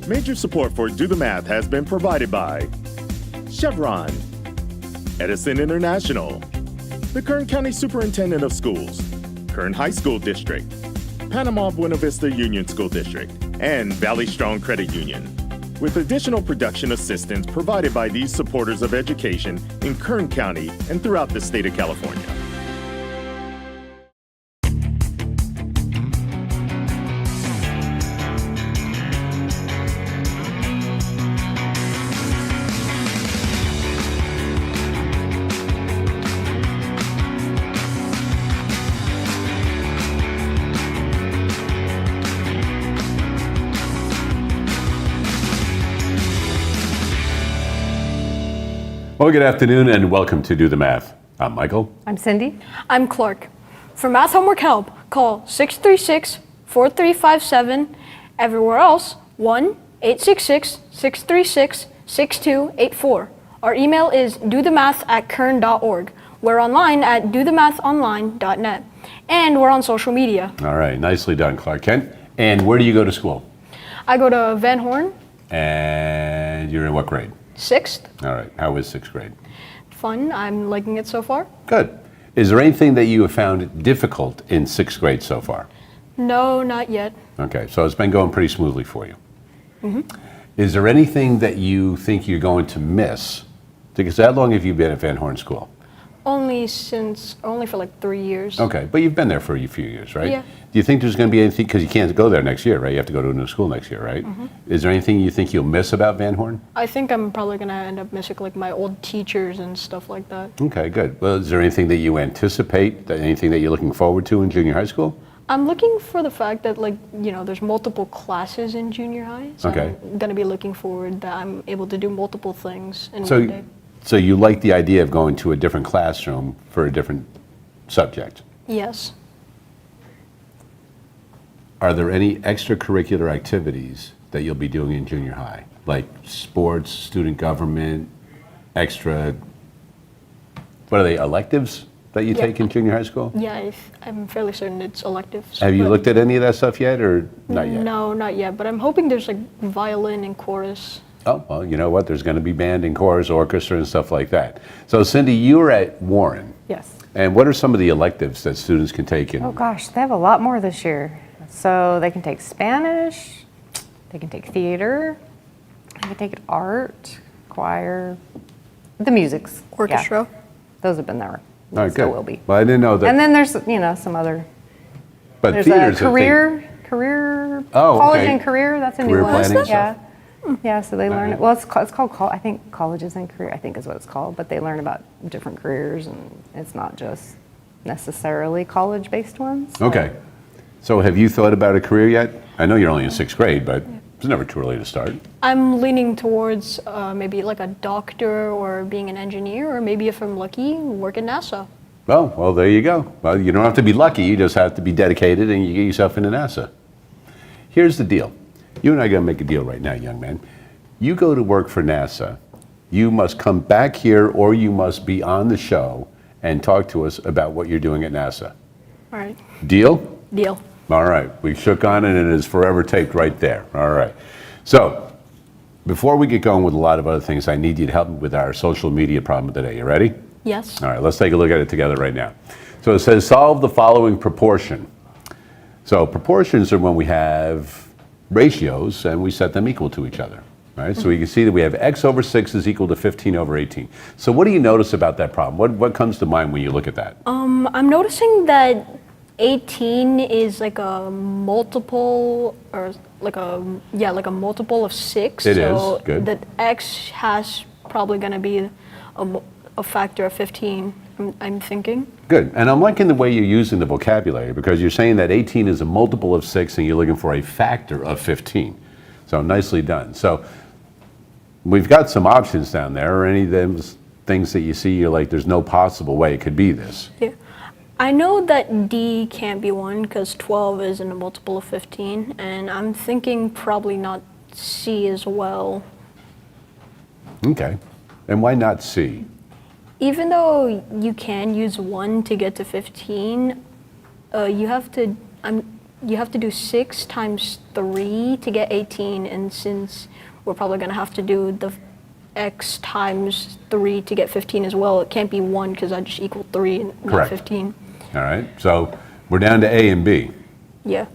Major support for Do the Math has been provided by Chevron, Edison International, the Kern County Superintendent of Schools, Kern High School District, Panama Buena Vista Union School District, and Valley Strong Credit Union, with additional production assistance provided by these supporters of education in Kern County and throughout the state of California. Well, good afternoon and welcome to Do the Math. I'm Michael. I'm Cindy. I'm Clark. For math homework help, call 636-4357. Everywhere else, 1-866-636-6284. Our email is dothemath@kern.org. We're online at dothemathonline.net. And we're on social media. All right, nicely done, Clark Kent. And where do you go to school? I go to Van Horn. And you're in what grade? 6th. All right, how was 6th grade? Fun. I'm liking it so far. Good. Is there anything that you have found difficult in 6th grade so far? No, not yet. Okay, so it's been going pretty smoothly for you. Mm-hmm. Is there anything that you think you're going to miss? Because how long have you been at Van Horn School? Only for like 3 years. Okay, but you've been there for a few years, right? Yeah. Do you think there's going to be anything, because you can't go there next year, right? You have to go to a new school next year, right? Mm-hmm. Is there anything you think you'll miss about Van Horn? I think I'm probably going to end up missing like my old teachers and stuff like that. Okay, good. Well, is there anything that you anticipate, anything that you're looking forward to in junior high school? I'm looking for the fact that there's multiple classes in junior high. So Okay. I'm going to be looking forward that I'm able to do multiple things in one day. So you like the idea of going to a different classroom for a different subject? Yes. Are there any extracurricular activities that you'll be doing in junior high? Like sports, student government, what are they, electives that you Yeah. take in junior high school? Yeah, I'm fairly certain it's electives. Have you but looked at any of that stuff yet, or not yet? No, not yet. But I'm hoping there's like violin and chorus. Oh, well, you know what? There's going to be band and chorus, orchestra, and stuff like that. So, Cindy, you were at Warren. Yes. And what are some of the electives that students can take in? Oh gosh, they have a lot more this year. So they can take Spanish, they can take theater, they can take art, choir, the musics. Orchestra. Yeah. Those have been there. All right, Still good. will be. Well, I didn't know that. And then there's, some other, but there's theater's a career, college okay. and career, that's a Career new one. planning Yeah. Yeah, so they learn, right. well, it's called, I think colleges and career, I think is what it's called, but they learn about different careers and it's not just necessarily college-based ones. Okay. So have you thought about a career yet? I know you're only in 6th grade, but it's never too early to start. I'm leaning towards maybe like a doctor or being an engineer, or maybe if I'm lucky, work at NASA. Well, there you go. Well, you don't have to be lucky. You just have to be dedicated and you get yourself into NASA. Here's the deal. You and I are going to make a deal right now, young man. You go to work for NASA. You must come back here or you must be on the show and talk to us about what you're doing at NASA. All right. Deal? Deal. All right. We shook on it and it is forever taped right there. All right. So, before we get going with a lot of other things, I need you to help me with our social media problem today. You ready? Yes. All right, let's take a look at it together right now. So it says solve the following proportion. So proportions are when we have ratios and we set them equal to each other. All right, so we can see that we have x over 6 is equal to 15 over 18. So what do you notice about that problem? What comes to mind when you look at that? I'm noticing that 18 is like a multiple, or like a multiple of 6. It so is, good. That x has probably going to be a factor of 15, I'm thinking. Good, and I'm liking the way you're using the vocabulary because you're saying that 18 is a multiple of 6 and you're looking for a factor of 15. So nicely done. So we've got some options down there. Or any of those things that you see, you're like, there's no possible way it could be this. Yeah. I know that D can't be 1 because 12 isn't a multiple of 15, and I'm thinking probably not C as well. Okay, and why not C? Even though you can use 1 to get to 15, you have to, you have to do 6 times 3 to get 18, and since we're probably going to have to do the x times 3 to get 15 as well, it can't be 1 because I just equal 3 and not Correct. 15. All right, so we're down to A and B. Yeah.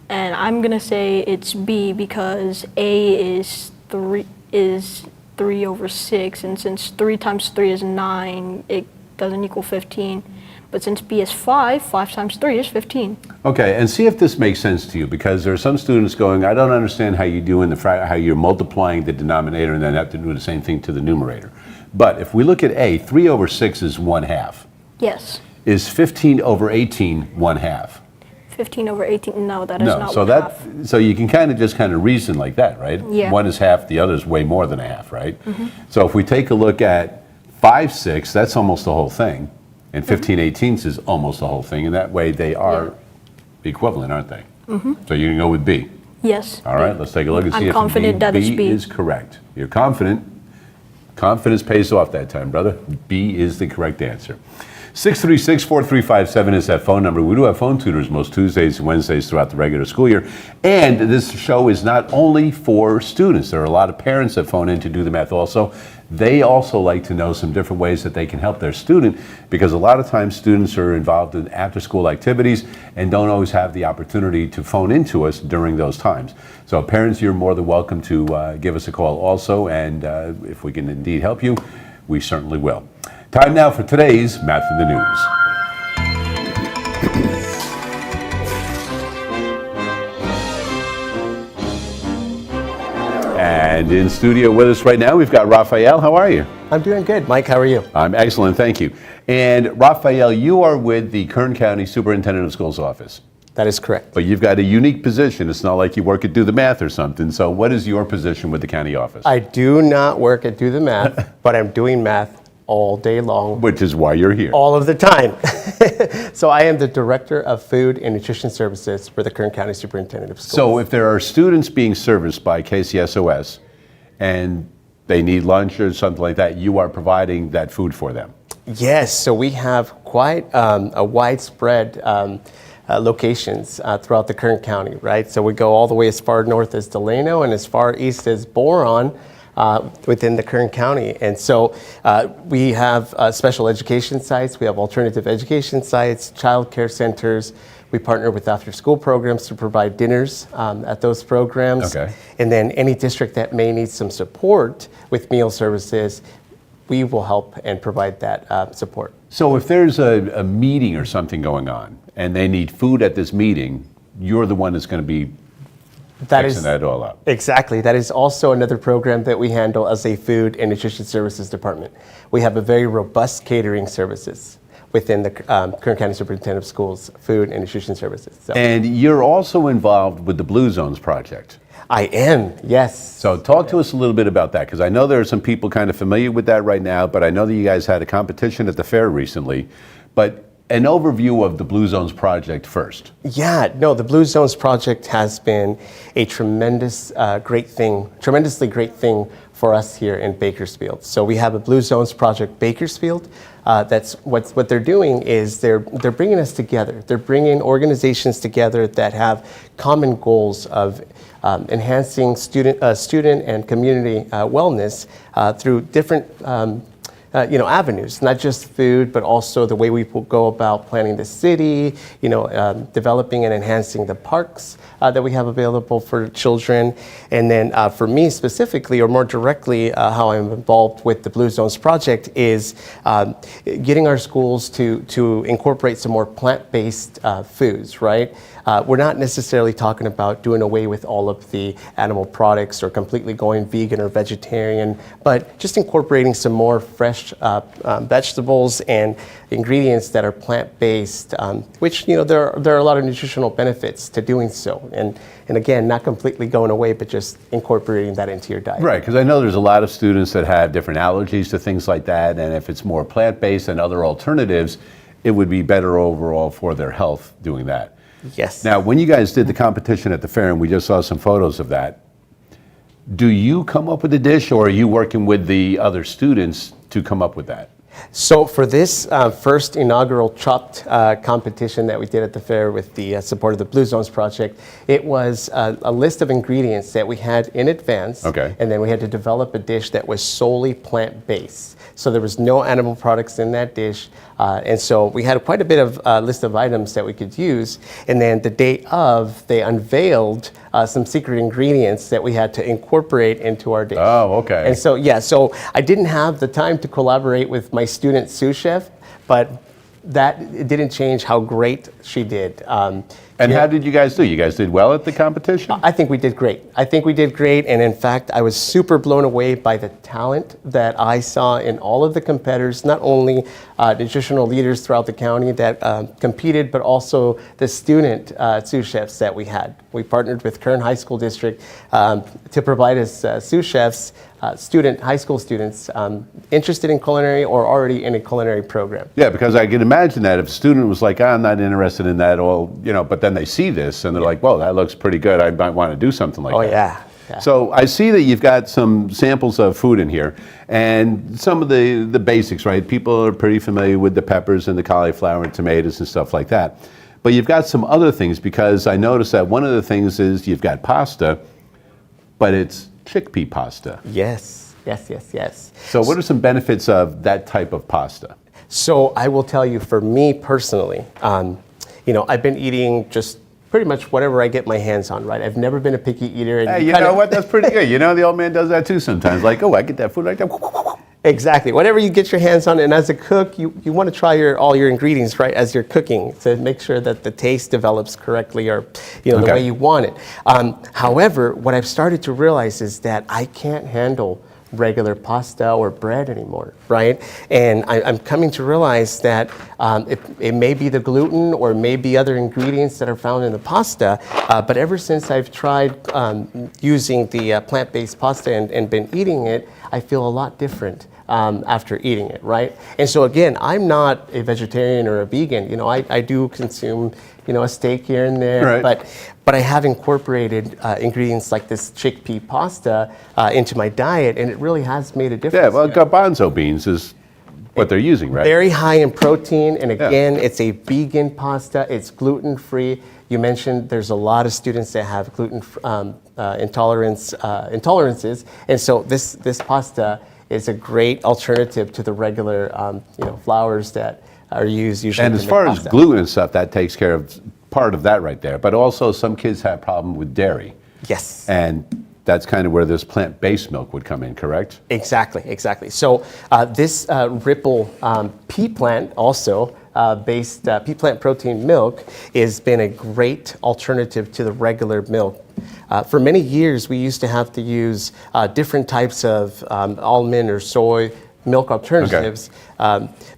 And I'm going to say it's B because A is 3 over 6, and since 3 times 3 is 9, it doesn't equal 15. But since B is 5, 5 times 3 is 15. Okay, and see if this makes sense to you, because there are some students going, I don't understand how you do how you're multiplying the denominator and then have to do the same thing to the numerator. But if we look at A, 3 over 6 is 1/2. Yes. Is 15 over 18 1/2? 15 over 18, no, that is No, not so 1/2. so you can kind of reason like that, right? Yeah. One is half, the other is way more than a half, right? So if we take a look at 5 6, that's almost the whole thing, and 15 18 is almost the whole thing, and that way they are equivalent, aren't they? So you can go with B. Yes. All right, let's take a look and I'm see if confident that it's B. is correct. You're confident. Confidence pays off that time, brother. B is the correct answer. 636-4357 is that phone number. We do have phone tutors most Tuesdays and Wednesdays throughout the regular school year. And this show is not only for students. There are a lot of parents that phone in to do the math also. They also like to know some different ways that they can help their student, because a lot of times students are involved in after-school activities and don't always have the opportunity to phone into us during those times. So parents, you're more than welcome to give us a call also, and if we can indeed help you, we certainly will. Time now for today's Math in the News. And in studio with us right now, we've got Raphael. How are you? I'm doing good. Mike, how are you? I'm excellent, thank you. And Raphael, you are with the Kern County Superintendent of Schools office. That is correct. But you've got a unique position. It's not like you work at Do the Math or something. So what is your position with the county office? I do not work at Do the Math, but I'm doing math all day long. Which is why you're here. All of the time. So I am the Director of Food and Nutrition Services for the Kern County Superintendent of Schools. So if there are students being serviced by KCSOS and they need lunch or something like that, you are providing that food for them? Yes, so we have quite a widespread locations throughout the Kern County, right? So we go all the way as far north as Delano and as far east as Boron within the Kern County. And so we have special education sites, we have alternative education sites, child care centers. We partner with after-school programs to provide dinners at those programs. Okay. And then any district that may need some support with meal services, we will help and provide that support. So if there's a meeting or something going on and they need food at this meeting, you're the one that's going to be fixing that all up. Exactly. That is also another program that we handle as a Food and Nutrition Services Department. We have a very robust catering services within the Kern County Superintendent of Schools Food and Nutrition Services. So. And you're also involved with the Blue Zones project. I am, yes. So talk to us a little bit about that, because I know there are some people kind of familiar with that right now, but I know that you guys had a competition at the fair recently. But an overview of the Blue Zones project first. Yeah, no, the Blue Zones project has been a tremendously great thing for us here in Bakersfield. So we have a Blue Zones project Bakersfield. That's what they're doing is they're bringing us together. They're bringing organizations together that have common goals of enhancing student and community wellness through different avenues, not just food, but also the way we go about planning the city, developing and enhancing the parks that we have available for children. And then for me specifically, or more directly, how I'm involved with the Blue Zones project is getting our schools to incorporate some more plant-based foods, right? We're not necessarily talking about doing away with all of the animal products or completely going vegan or vegetarian, but just incorporating some more fresh vegetables and ingredients that are plant-based, which, there are a lot of nutritional benefits to doing so. And again, not completely going away, but just incorporating that into your diet. Right, because I know there's a lot of students that have different allergies to things like that, and if it's more plant-based and other alternatives, it would be better overall for their health doing that. Yes. Now, when you guys did the competition at the fair, and we just saw some photos of that, do you come up with the dish, or are you working with the other students to come up with that? So for this first inaugural chopped competition that we did at the fair with the support of the Blue Zones Project, it was a list of ingredients that we had in advance. Okay. And then we had to develop a dish that was solely plant-based. So there was no animal products in that dish. And so we had quite a bit of list of items that we could use. And then the day of, they unveiled some secret ingredients that we had to incorporate into our dish. Oh, okay. And so, yeah, so I didn't have the time to collaborate with my student sous chef, but it didn't change how great she did. And how did you guys do? You guys did well at the competition? I think we did great. And in fact, I was super blown away by the talent that I saw in all of the competitors, not only nutritional leaders throughout the county that competed, but also the student sous chefs that we had. We partnered with Kern High School District to provide us sous chefs, high school students interested in culinary or already in a culinary program. Yeah, because I can imagine that if a student was like, I'm not interested in that, but then they see this and they're like, whoa, that looks pretty good. I might want to do something like that. Oh, yeah. So I see that you've got some samples of food in here and some of the basics, right? People are pretty familiar with the peppers and the cauliflower and tomatoes and stuff like that. But you've got some other things, because I noticed that one of the things is you've got pasta, but it's chickpea pasta. Yes. So what are some benefits of that type of pasta? So I will tell you, for me personally, I've been eating just pretty much whatever I get my hands on, right? I've never been a picky eater. And Hey, you know what? That's pretty good. The old man does that too sometimes. Like, I get that food like that. Exactly. Whatever you get your hands on, and as a cook, you want to try all your ingredients, right, as you're cooking, to make sure that the taste develops correctly, or the way you want it. However, what I've started to realize is that I can't handle regular pasta or bread anymore, right? And I'm coming to realize that it may be the gluten or may be other ingredients that are found in the pasta, but ever since I've tried using the plant-based pasta and been eating it, I feel a lot different after eating it, right? And so again, I'm not a vegetarian or a vegan. I do consume, a steak here and there, right. But I have incorporated ingredients like this chickpea pasta into my diet, and it really has made a difference. Yeah, well, garbanzo beans is what they're using, right? Very high in protein, and again, it's a vegan pasta. It's gluten-free. You mentioned there's a lot of students that have gluten intolerances, and so this pasta is a great alternative to the regular flours that are used usually. And as far as gluten and stuff, that takes care of part of that right there. But also, some kids have a problem with dairy. Yes. And that's kind of where this plant-based milk would come in, correct? Exactly. So this Ripple pea plant also based pea plant protein milk has been a great alternative to the regular milk. For many years, we used to have to use different types of almond or soy milk alternatives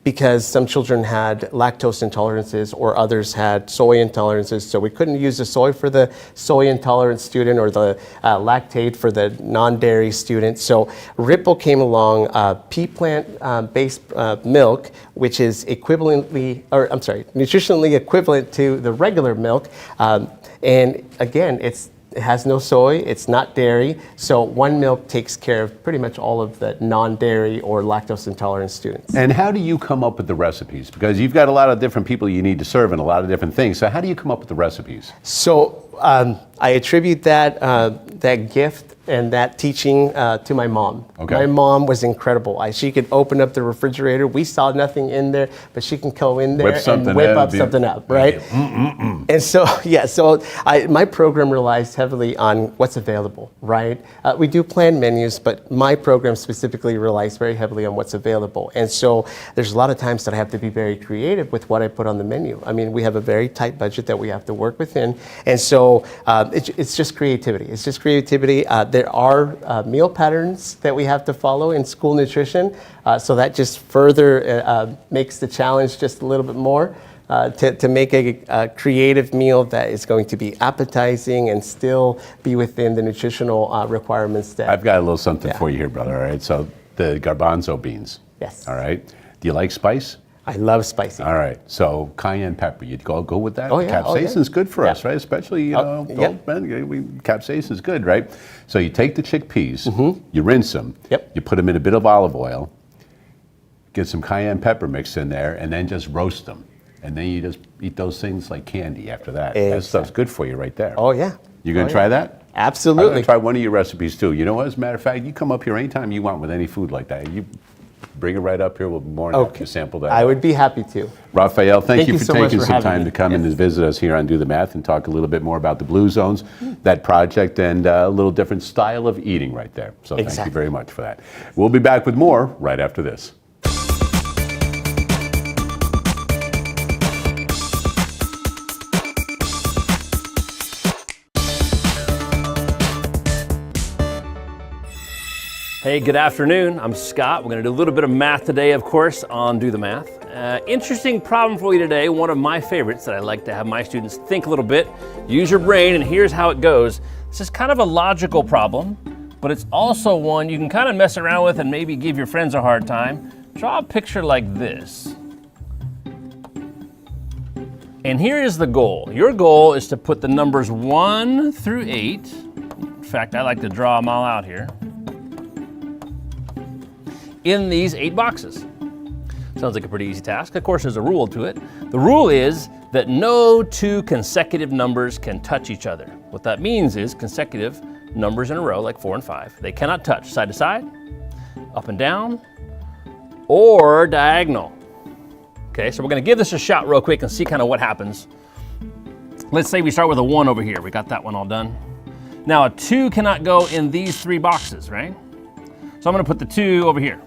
because some children had lactose intolerances or others had soy intolerances. So we couldn't use the soy for the soy intolerant student or the lactate for the non-dairy student. So Ripple came along, pea plant based milk, which is nutritionally equivalent to the regular milk. And again, it has no soy, it's not dairy, so one milk takes care of pretty much all of the non-dairy or lactose intolerant students. And how do you come up with the recipes? Because you've got a lot of different people you need to serve and a lot of different things. So how do you come up with the recipes? So I attribute that gift and that teaching to my mom. Okay. My mom was incredible. She could open up the refrigerator. We saw nothing in there, but she can go in there and whip up something up, right? And so, my program relies heavily on what's available, right? We do plan menus, but my program specifically relies very heavily on what's available. And so there's a lot of times that I have to be very creative with what I put on the menu. I mean, we have a very tight budget that we have to work within. And so it's just creativity. There are meal patterns that we have to follow in school nutrition, so that just further makes the challenge just a little bit more to make a creative meal that is going to be appetizing and still be within the nutritional requirements. I've got a little something for you here, brother, all right? So the garbanzo beans. Yes. All right. Do you like spice? I love spicy. All right, so cayenne pepper, you'd go with that? Oh, yeah. Capsaicin's good for us, right? Especially, old men, capsaicin's good, right? So you take the chickpeas, you rinse them, you put them in a bit of olive oil, get some cayenne pepper mixed in there, and then just roast them. And then you just eat those things like candy after that. That stuff's good for you right there. Oh, yeah. You gonna try that? Absolutely. I'm gonna try one of your recipes too. You know what, as a matter of fact, you come up here anytime you want with any food like that. You bring it right up here, we'll be more than happy to sample that. I would be happy to. Raphael, thank you for so much taking for some having time me. to come in and visit us here on Do the Math and talk a little bit more about the Blue Zones, that project, and a little different style of eating right there. So thank you Exactly. very much for that. We'll be back with more right after this. Hey, good afternoon. I'm Scott. We're going to do a little bit of math today, of course, on Do the Math. Interesting problem for you today, one of my favorites that I like to have my students think a little bit, use your brain, and here's how it goes. This is kind of a logical problem, but it's also one you can kind of mess around with and maybe give your friends a hard time. Draw a picture like this. And here is the goal. Your goal is to put the numbers 1 through 8. In fact, I like to draw them all out here. In these 8 boxes. Sounds like a pretty easy task. Of course, there's a rule to it. The rule is that no 2 consecutive numbers can touch each other. What that means is consecutive numbers in a row, like 4 and 5, they cannot touch side to side, up and down, or diagonal. Okay, so we're gonna give this a shot real quick and see kind of what happens. Let's say we start with a 1 over here. We got that one all done. Now a 2 cannot go in these 3 boxes, right? So I'm gonna put the 2 over here.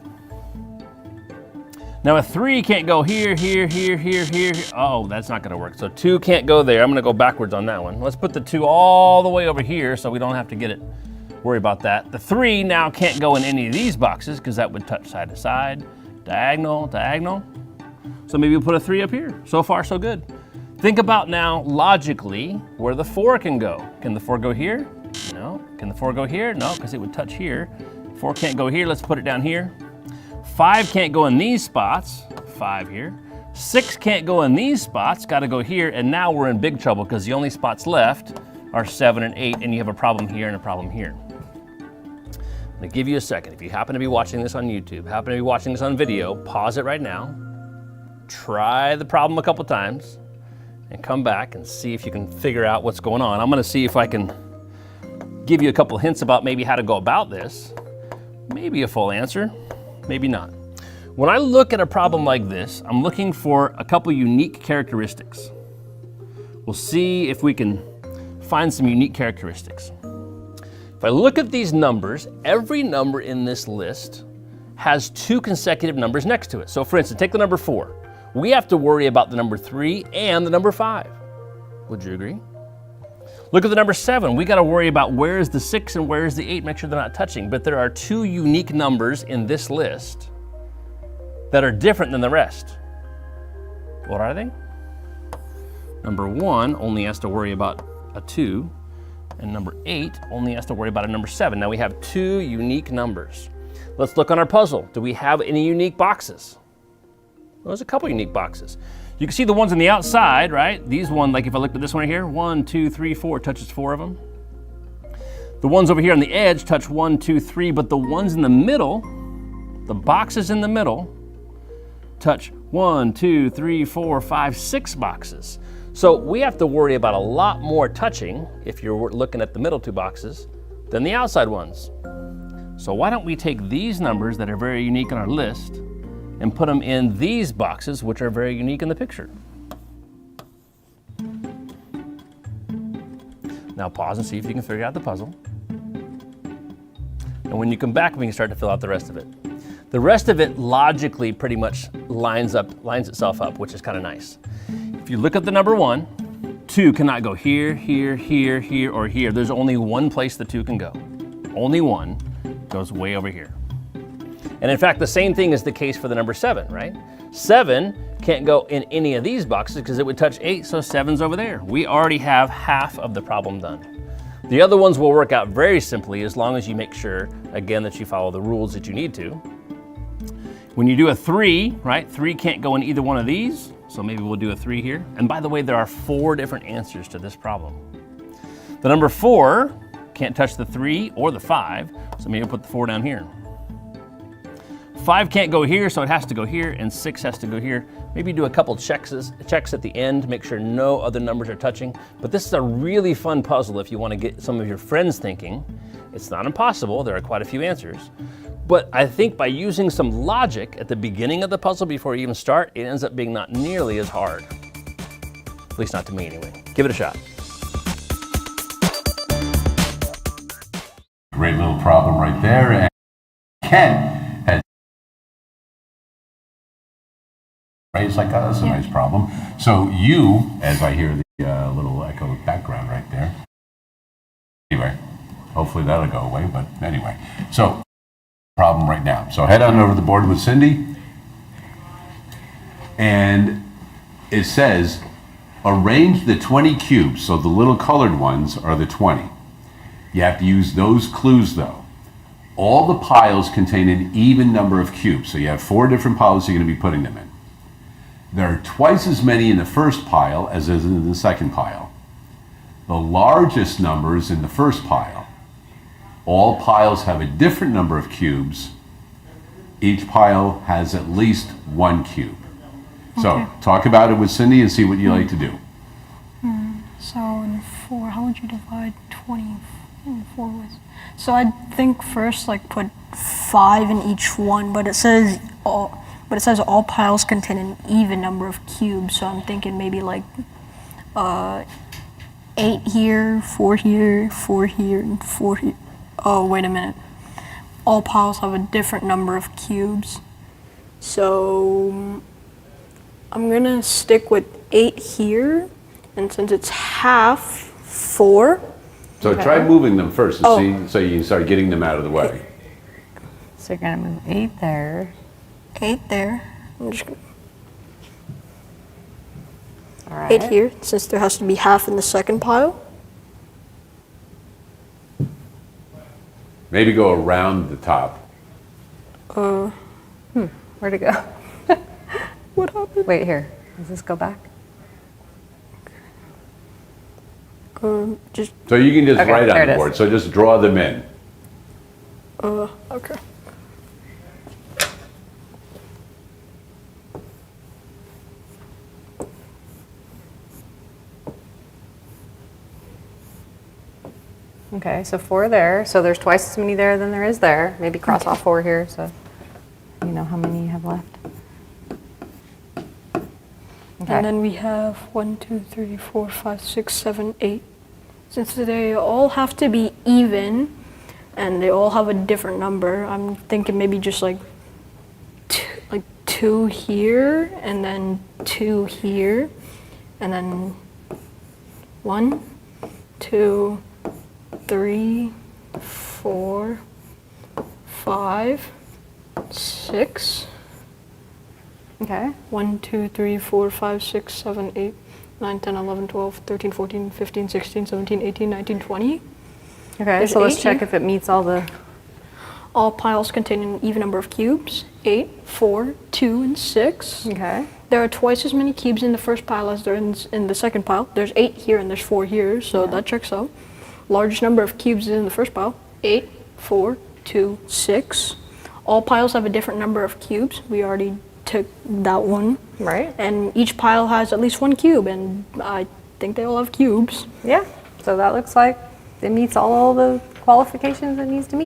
Now a 3 can't go here, here, here, here, here. Oh, that's not gonna work. So 2 can't go there. I'm gonna go backwards on that one. Let's put the 2 all the way over here so we don't have to worry about that. The 3 now can't go in any of these boxes because that would touch side to side, diagonal, diagonal. So maybe we'll put a 3 up here. So far, so good. Think about now, logically, where the 4 can go. Can the 4 go here? No. Can the 4 go here? No, because it would touch here. 4 can't go here, let's put it down here. 5 can't go in these spots, 5 here. 6 can't go in these spots, gotta go here, and now we're in big trouble because the only spots left are 7 and 8, and you have a problem here and a problem here. I'm gonna give you a second. If you happen to be watching this on YouTube, happen to be watching this on video, pause it right now, try the problem a couple times, and come back and see if you can figure out what's going on. I'm gonna see if I can give you a couple hints about maybe how to go about this. Maybe a full answer, maybe not. When I look at a problem like this, I'm looking for a couple unique characteristics. We'll see if we can find some unique characteristics. If I look at these numbers, every number in this list has 2 consecutive numbers next to it. So for instance, take the number 4. We have to worry about the number 3 and the number 5. Would you agree? Look at the number 7. We got to worry about where is the 6 and where is the 8, make sure they're not touching. But there are 2 unique numbers in this list that are different than the rest. What are they? Number 1 only has to worry about a 2, and number 8 only has to worry about a number 7. Now we have 2 unique numbers. Let's look on our puzzle. Do we have any unique boxes? Well, there's a couple unique boxes. You can see the ones on the outside, right? These one, like if I looked at this one right here, 1, 2, 3, 4, touches 4 of them. The ones over here on the edge touch 1, 2, 3, but the ones in the middle, the boxes in the middle, touch 1, 2, 3, 4, 5, 6 boxes. So we have to worry about a lot more touching, if you're looking at the middle 2 boxes, than the outside ones. So why don't we take these numbers that are very unique on our list and put them in these boxes, which are very unique in the picture. Now pause and see if you can figure out the puzzle. And when you come back, we can start to fill out the rest of it. The rest of it logically pretty much lines itself up, which is kind of nice. If you look at the number 1, 2 cannot go here, here, here, here, or here. There's only one place the 2 can go. Only one goes way over here. And in fact, the same thing is the case for the number 7, right? 7 can't go in any of these boxes because it would touch 8, so 7's over there. We already have half of the problem done. The other ones will work out very simply as long as you make sure, again, that you follow the rules that you need to. When you do a 3, right, 3 can't go in either one of these, so maybe we'll do a 3 here. And by the way, there are 4 different answers to this problem. The number 4 can't touch the 3 or the 5, so maybe we'll put the 4 down here. 5 can't go here, so it has to go here, and 6 has to go here. Maybe do a couple checks at the end, make sure no other numbers are touching. But this is a really fun puzzle if you want to get some of your friends thinking. It's not impossible, there are quite a few answers. But I think by using some logic at the beginning of the puzzle before you even start, it ends up being not nearly as hard. At least not to me anyway. Give it a shot. Great little problem right there. And Ken has raised like, oh, that's a nice problem. So you, as I hear the little echo background right there. Anyway, hopefully that'll go away, but anyway. So, problem right now. So head on over to the board with Cindy. And it says, arrange the 20 cubes. So the little colored ones are the 20. You have to use those clues though. All the piles contain an even number of cubes. So you have 4 different piles you're going to be putting them in. There are twice as many in the first pile as is in the second pile. The largest number is in the first pile. All piles have a different number of cubes. Each pile has at least 1 cube. So talk about it with Cindy and see what you like to do. So in 4, how would you divide 20 in 4 ways? So I think first like put 5 in each one, but it says all piles contain an even number of cubes. So I'm thinking maybe like 8 here, 4 here, 4 here, and 4 here. Oh, wait a minute. All piles have a different number of cubes. So I'm gonna stick with 8 here, and since it's half 4. So try moving them first and see, so you can start getting them out of the way. So you're gonna move 8 there. 8 there. I'm just gonna All right. 8 here, since there has to be half in the second pile. Maybe go around the top. Where'd it go? What happened? Wait, here. Does this go back? Just So you can just Okay, write there on it the is. board. So just draw them in. okay. Okay, so 4 there. So there's twice as many there than there is there. Maybe cross off 4 here, so you know how many you have left. Okay. And then we have 1, 2, 3, 4, 5, 6, 7, 8. Since they all have to be even and they all have a different number, I'm thinking maybe just like 2 here and then 2 here and then 1, 2, 3, 4, 5, 6. Okay. 1, 2, 3, 4, 5, 6, 7, 8, 9, 10, 11, 12, 13, 14, 15, 16, 17, 18, 19, 20. Okay, There's so let's 8 check here. if it meets all the. All piles contain an even number of cubes. 8, 4, 2, and 6. Okay. There are twice as many cubes in the first pile as there in the second pile. There's 8 here and there's 4 here, so that checks out. Largest number of cubes is in the first pile. 8, 4, 2, 6. All piles have a different number of cubes. We already took that one. Right. And each pile has at least 1 cube, and I think they all have cubes. Yeah. So that looks like it meets all the qualifications it needs to meet.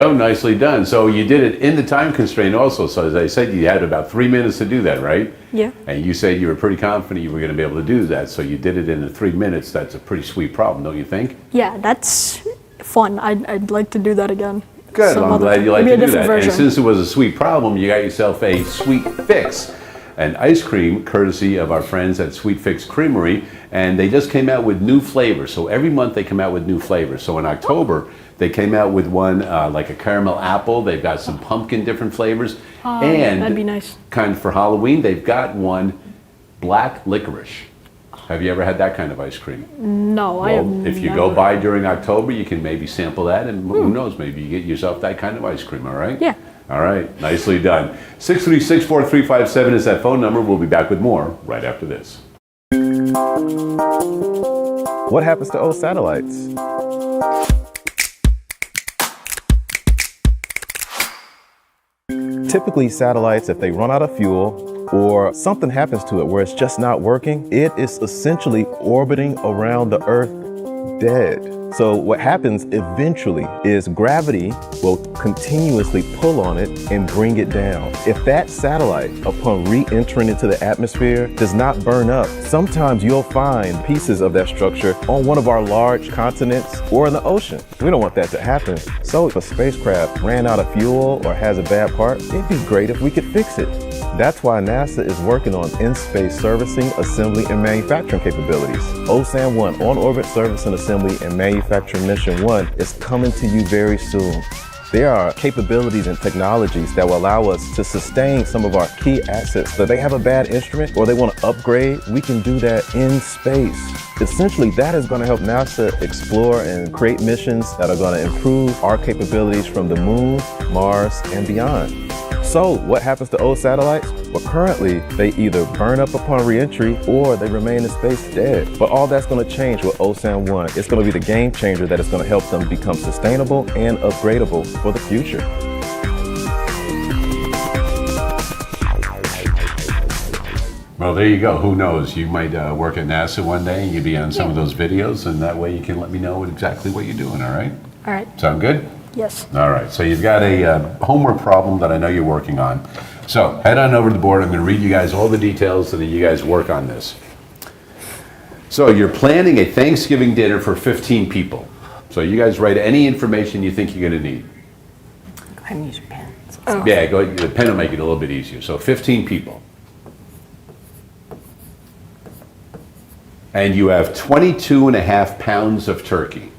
Oh, nicely done. So you did it in the time constraint also. So as I said, you had about 3 minutes to do that, right? Yeah. And you said you were pretty confident you were going to be able to do that. So you did it in the 3 minutes. That's a pretty sweet problem, don't you think? Yeah, that's fun. I'd like to do that again. Good. Some Well, I'm other glad time. you like Maybe to a do that. different And version. since it was a sweet problem, you got yourself a Sweet Fix, an ice cream courtesy of our friends at Sweet Fix Creamery. And they just came out with new flavors. So every month they come out with new flavors. So in October, they came out with one like a caramel apple. They've got some pumpkin different flavors. And that'd be nice. kind of for Halloween, they've got one black licorice. Have you ever had that kind of ice cream? No, I have Well, if you never. go by during October, you can maybe sample that, and who knows, maybe you get yourself that kind of ice cream, all right? Yeah. All right, nicely done. 636-4357 is that phone number. We'll be back with more right after this. What happens to old satellites? Typically, satellites, if they run out of fuel or something happens to it where it's just not working, it is essentially orbiting around the Earth dead. So what happens eventually is gravity will continuously pull on it and bring it down. If that satellite, upon re-entering into the atmosphere, does not burn up, sometimes you'll find pieces of that structure on one of our large continents or in the ocean. We don't want that to happen. So if a spacecraft ran out of fuel or has a bad part, it'd be great if we could fix it. That's why NASA is working on in-space servicing, assembly, and manufacturing capabilities. OSAM-1, On-Orbit Service and Assembly and Manufacturing Mission 1, is coming to you very soon. There are capabilities and technologies that will allow us to sustain some of our key assets. So if they have a bad instrument or they want to upgrade, we can do that in space. Essentially, that is going to help NASA explore and create missions that are going to improve our capabilities from the moon, Mars, and beyond. So what happens to old satellites? Well, currently, they either burn up upon reentry or they remain in space dead. But all that's going to change with OSAM-1. It's going to be the game changer that is going to help them become sustainable and upgradable for the future. Well, there you go. Who knows? You might work at NASA one day and you'd be on some of those videos, and that way you can let me know exactly what you're doing, all right? All right. Sound good? Yes. All right, so you've got a homework problem that I know you're working on. So head on over to the board. I'm going to read you guys all the details so that you guys work on this. So you're planning a Thanksgiving dinner for 15 people. So you guys write any information you think you're going to need. Go ahead and use your pen. Yeah, the pen will make it a little bit easier. So 15 people. And you have 22.5 pounds of turkey.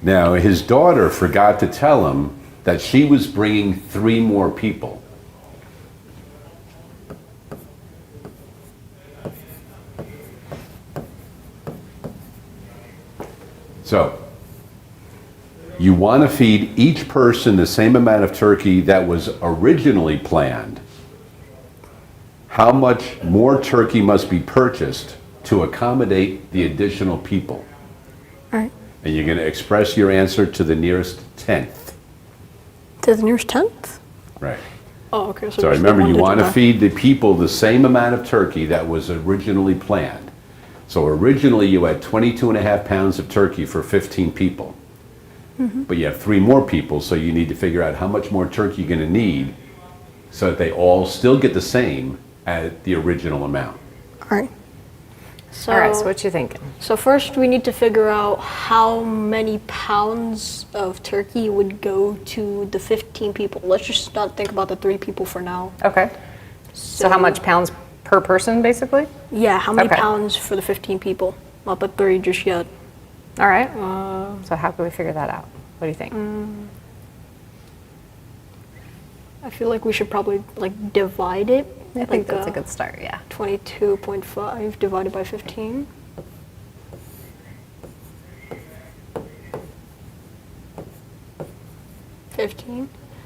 Now, his daughter forgot to tell him that she was bringing 3 more people. So, you want to feed each person the same amount of turkey that was originally planned. How much more turkey must be purchased to accommodate the additional people? All right. And you're going to express your answer to the nearest tenth. To the nearest tenth? Right. Oh, okay. So just remember, one you digit want to back. feed the people the same amount of turkey that was originally planned. So originally you had 22.5 pounds of turkey for 15 people. But you have 3 more people, so you need to figure out how much more turkey you're going to need so that they all still get the same at the original amount. All right. So, All right, so what you thinking? So first we need to figure out how many pounds of turkey would go to the 15 people. Let's just not think about the 3 people for now. Okay. So how much pounds per person, basically? Yeah, how many Okay. pounds for the 15 people? Not the 3 just yet. All right. So how can we figure that out? What do you think? I feel like we should probably like divide it. I think that's a good start, yeah. 22.5 divided by 15.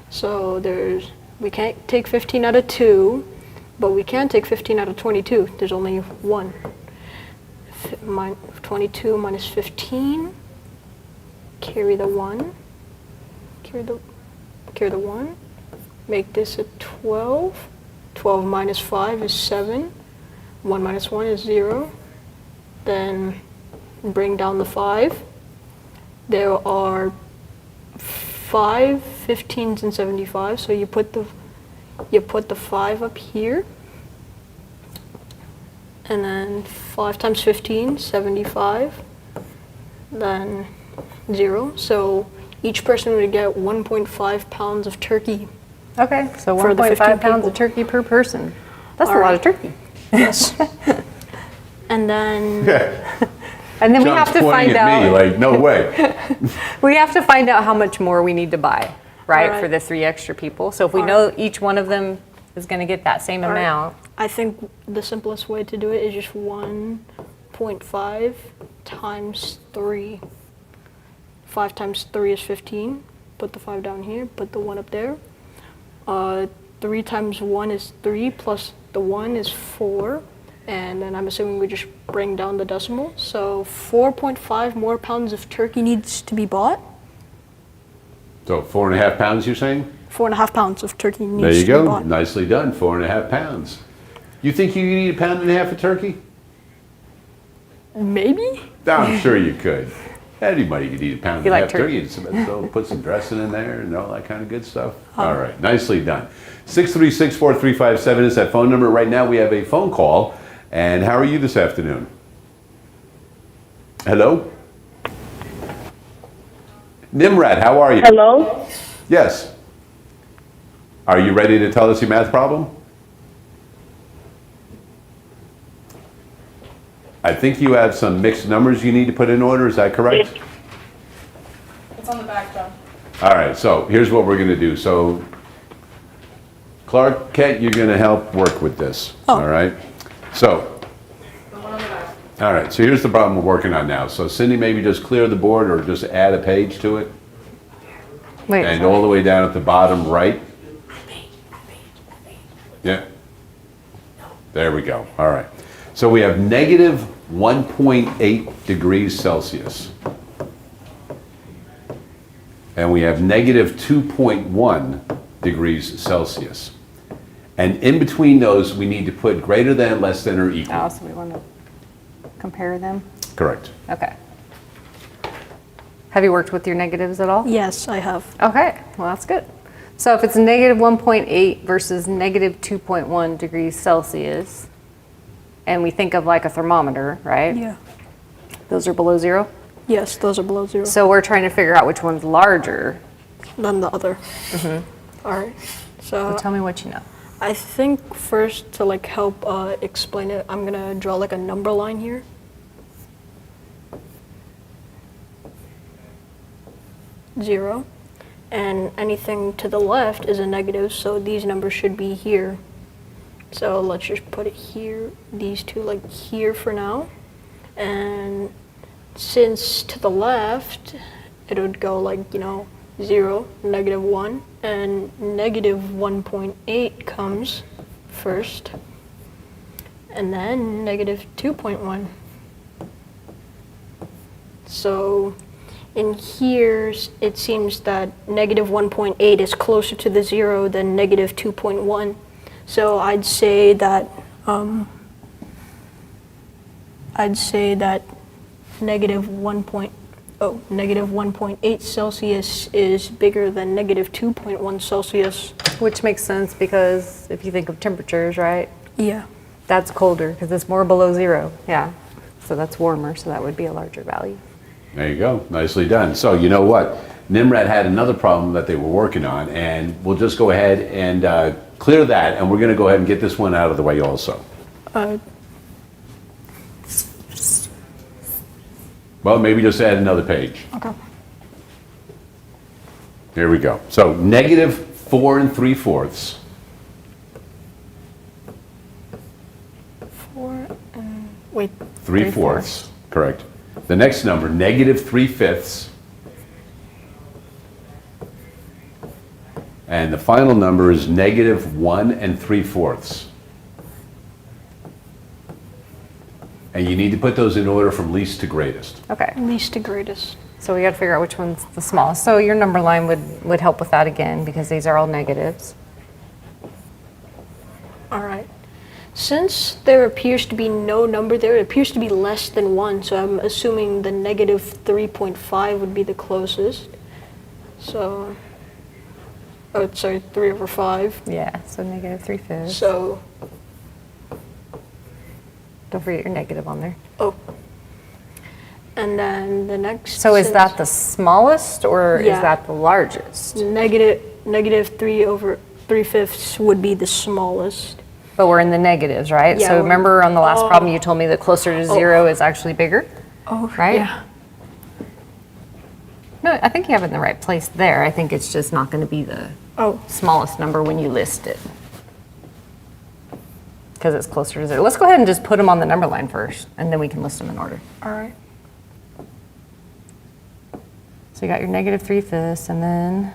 So we can't take 15 out of 2, but we can take 15 out of 22. There's only 1. 22 minus 15. Carry the 1. Carry the 1. Make this a 12. 12 minus 5 is 7. 1 minus 1 is 0. Then bring down the 5. There are 5 15s and 75, so you put the 5 up here. And then 5 times 15, 75. Then 0. So each person would get 1.5 pounds of turkey. Okay, so For the 1.5 15 pounds people. of turkey per person. That's All a lot right. of turkey. Yes. And then And then we John's have to pointing find at me out. like, no way. We have to find out how much more we need to buy, right, All right. for the 3 extra people. So if we All know each one of them is going to get that same All right. amount, I think the simplest way to do it is just 1.5 times 3. 5 times 3 is 15. Put the 5 down here, put the 1 up there. 3 times 1 is 3 plus the 1 is 4. And then I'm assuming we just bring down the decimal. So 4.5 more pounds of turkey needs to be bought. So 4.5 pounds, you're saying? 4.5 pounds of turkey needs There you to be go. bought. Nicely done. 4.5 pounds. You think you can eat 1.5 pounds of turkey? Maybe? I'm sure you could. Anybody could eat 1.5 pounds You like of turkey. So put some dressing in there and all that kind of good stuff. All right, nicely done. 636-4357 is that phone number. Right now we have a phone call. And how are you this afternoon? Hello? Nimrod, how are you? Hello? Yes. Are you ready to tell us your math problem? I think you have some mixed numbers you need to put in order, is that correct? It's on the back, John. All right, so here's what we're going to do. So, Clark, Kent, you're going to help work with this. Oh. All right? So, all right, so here's the problem we're working on now. So, Cindy, maybe just clear the board or just add a page to it. Wait, And all the way down at the bottom right. Yeah. There we go. All right. So we have negative 1.8 degrees Celsius. And we have negative 2.1 degrees Celsius. And in between those, we need to put greater than, less than, or equal. oh, so we want to compare them? Correct. Okay. Have you worked with your negatives at all? Yes, I have. Okay, well, that's good. So if it's negative 1.8 versus negative 2.1 degrees Celsius, and we think of like a thermometer, right? Yeah. Those are below zero. Yes, those are below 0. So we're trying to figure out which one's larger. Than the other. All right. So So tell me what you know. I think first to like help explain it, I'm gonna draw like a number line here. Zero. And anything to the left is a negative, so these numbers should be here. So let's just put it here, these two like here for now. And since to the left, it would go like, 0, negative 1, and negative 1.8 comes first, and then negative 2.1. So in here, it seems that negative 1.8 is closer to the 0 than negative 2.1. So I'd say that negative 1.8 Celsius is bigger than negative 2.1 Celsius. Which makes sense because if you think of temperatures, right? Yeah. That's colder because it's more below zero. Yeah. So that's warmer, so that would be a larger value. There you go. Nicely done. So you know what? Nimrod had another problem that they were working on, and we'll just go ahead and clear that, and we're going to go ahead and get this one out of the way also. Well, maybe just add another page. Okay. Here we go. So negative 4 3/4. 4 and wait. 3/4. Correct. The next number, negative 3/5. And the final number is negative 1 3/4. And you need to put those in order from least to greatest. Okay. Least to greatest. So we got to figure out which one's the smallest. So your number line would help with that again because these are all negatives. All right. Since there appears to be no number there, it appears to be less than 1, so I'm assuming the negative 3.5 would be the closest. So, 3/5. Yeah, so negative 3/5. So, Don't forget your negative on there. and then the next. So is that the smallest or Yeah. is that the largest? negative 3/5 would be the smallest. But we're in the negatives, right? Yeah, So we're- remember on the last problem you told me that closer to zero is actually bigger? Oh, Right? Yeah. No, I think you have it in the right place there. I think it's just not going to be the Oh, smallest number when you list it. Because it's closer to zero. Let's go ahead and just put them on the number line first, and then we can list them in order. all right. So you got your negative 3/5, and then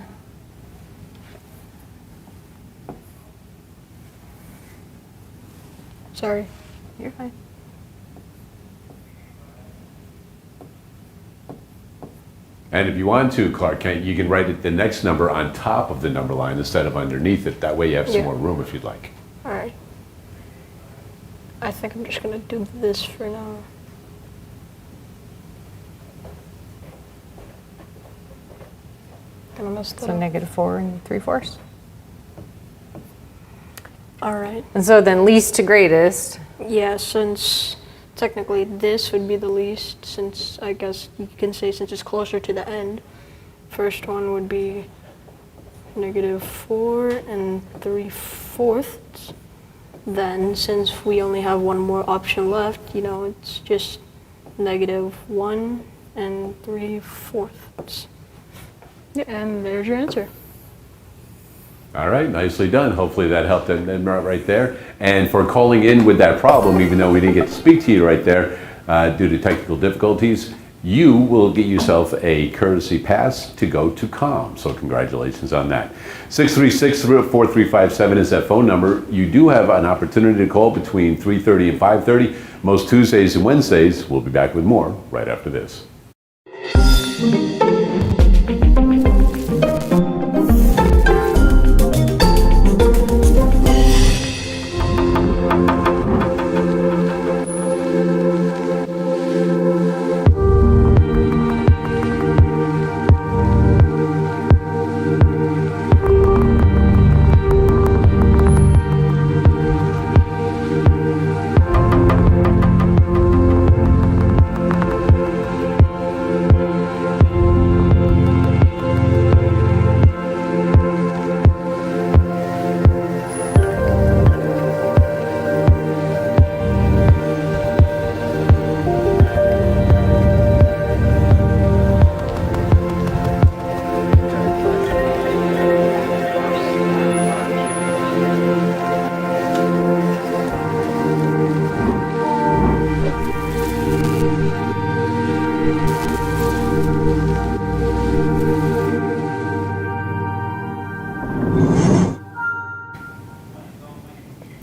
Sorry. You're fine. And if you want to, Clark Kent, you can write it, the next number on top of the number line instead of underneath it. That way you have some Yeah. more room if you'd like. All right. I think I'm just gonna do this for now. Gonna mess that So up. -4 and 3/4. All right. And so then least to greatest. Yeah, since technically this would be the least, since I guess you can say since it's closer to the end. First one would be -4 and 3/4. Then since we only have one more option left, it's just -1 and 3/4. And there's your answer. All right, nicely done. Hopefully that helped them right there. And for calling in with that problem, even though we didn't get to speak to you right there due to technical difficulties, you will get yourself a courtesy pass to go to COM. So congratulations on that. 636-4357 is that phone number. You do have an opportunity to call between 3:30 and 5:30, most Tuesdays and Wednesdays. We'll be back with more right after this.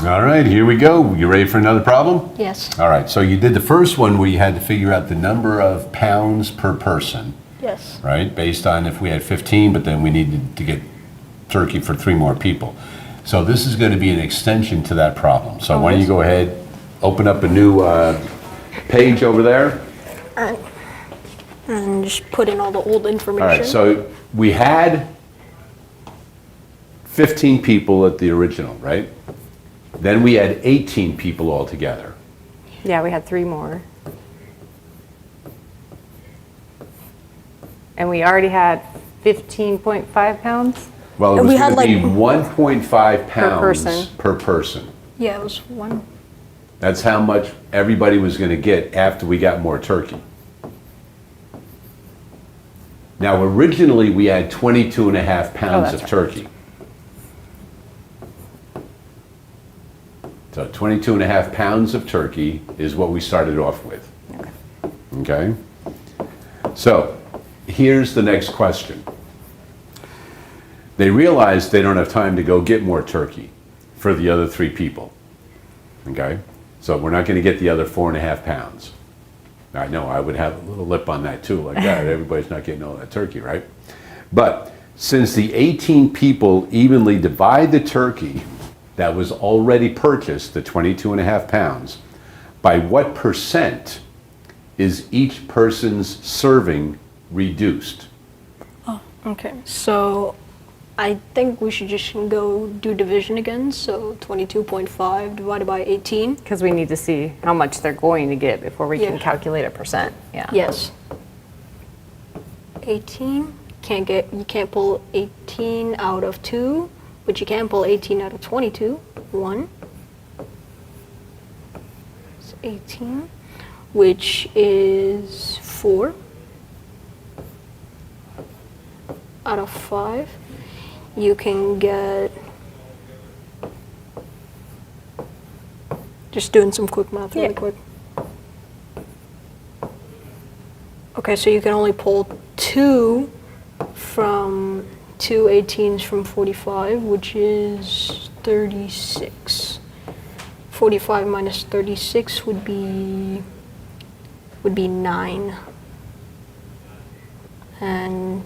All right, here we go. You ready for another problem? Yes. All right, so you did the first one where you had to figure out the number of pounds per person, Yes. right? Based on if we had 15, but then we needed to get turkey for 3 more people. So this is going to be an extension to that problem. So why don't you go ahead, open up a new page over there. And just put in all the old information. All right, so we had 15 people at the original, right? Then we had 18 people altogether. Yeah, we had 3 more. And we already had 15.5 pounds. Well, it And was we going had, to be like- 1.5 pounds person. per person. Yeah, it was one. That's how much everybody was going to get after we got more turkey. Now, originally, we had 22 and a half pounds that's of right. turkey. So 22 and a half pounds of turkey is what we started off with. Okay? So, here's the next question. They realize they don't have time to go get more turkey for the other 3 people. Okay? So we're not going to get the other 4.5 pounds. I know, I would have a little lip on that too, like that. Everybody's not getting all that turkey, right? But since the 18 people evenly divide the turkey that was already purchased, the 22 and a half pounds, by what percent is each person's serving reduced? Okay, so I think we should just go do division again. So 22.5 divided by 18. Because we need to see how much they're going to get before we can Yeah. calculate a percent. Yeah. Yes. 18. You can't pull 18 out of 2, but you can pull 18 out of 22. 1. It's 18, which is 4 out of 5. You can get, just doing some quick math really Yeah. quick. Okay, so you can only pull 2 from 2 18s from 45, which is 36. 45 minus 36 would be 9. And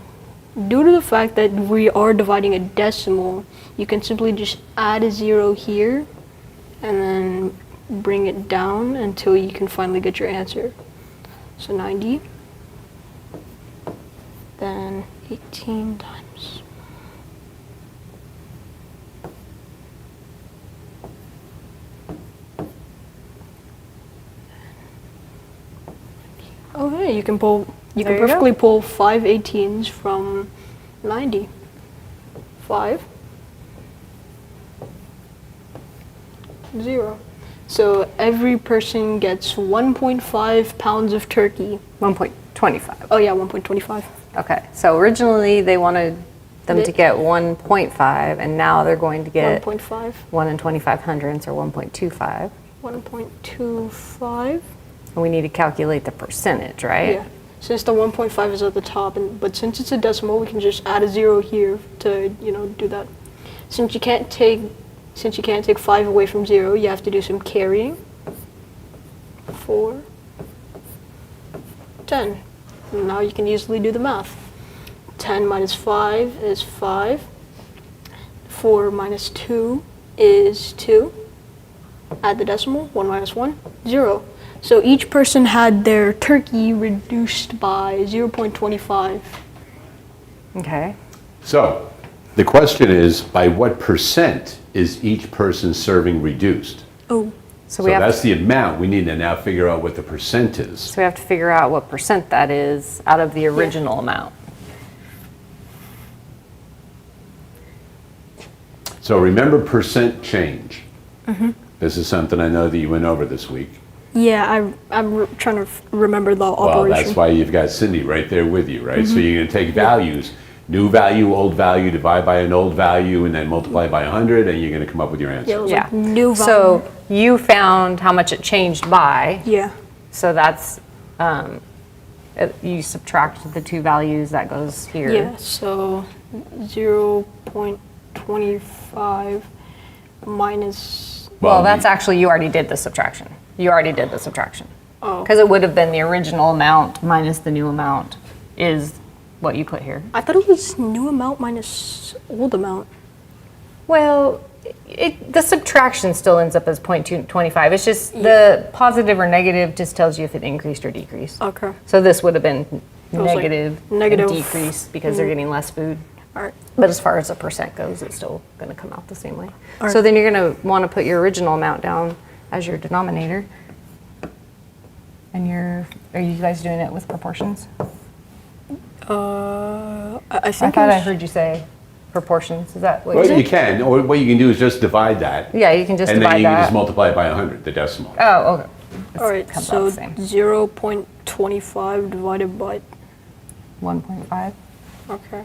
due to the fact that we are dividing a decimal, you can simply just add a 0 here and then bring it down until you can finally get your answer. So 90, then 18 times. Oh hey, you can There you perfectly go. pull 5 18s from 90. 5, 0. So every person gets 1.5 pounds of turkey. 1.25. Oh yeah, 1.25. Okay, so originally they wanted them They- to get 1.5, and now they're going to get 1.5. 1 and 25 hundredths, or 1.25. 1.25. And we need to calculate the percentage, right? Yeah. Since the 1.5 is at the top, but since it's a decimal, we can just add a 0 here to do that. Since you can't take 5 away from 0, you have to do some carrying. 4, 10. Now you can easily do the math. 10 minus 5 is 5. 4 minus 2 is 2. Add the decimal. 1 minus 1, 0. So each person had their turkey reduced by 0.25. Okay. So, the question is, by what percent is each person's serving reduced? Oh, So So we have that's the amount. We need to now figure out what the percent is. So we have to figure out what percent that is out of the original amount. So remember percent change. This is something I know that you went over this week. yeah, I'm trying to remember the Well, operation. that's why you've got Cindy right there with you, right? So you're going to take values, new value, old value, divide by an old value, and then multiply by 100, and you're going to come up with your Yeah, it answer. was Yeah. like new value. So you found how much it changed by. Yeah. So that's, you subtract the two values, that goes here. Yeah, so 0.25 minus, Well, that's actually, you already did the subtraction. You already did the subtraction. Oh. Because it would have been the original amount minus the new amount is what you put here. I thought it was new amount minus old amount. Well, the subtraction still ends up as 0.25. It's just the positive or negative just tells you if it increased or decreased. Okay. So this would have been was like negative negative. and decreased because they're getting less food. All right. But as far as the percent goes, it's still going to come out the same way. All So right. then you're going to want to put your original amount down as your denominator. And are you guys doing it with proportions? I I think thought it I was- heard you say proportions. Is that what Well, you you said? can, or what you can do is just divide that. Yeah, you can just and divide then you can that. just multiply it by 100, the decimal. Oh, okay. All right, comes out so the same. 0.25 divided by, 1.5. okay.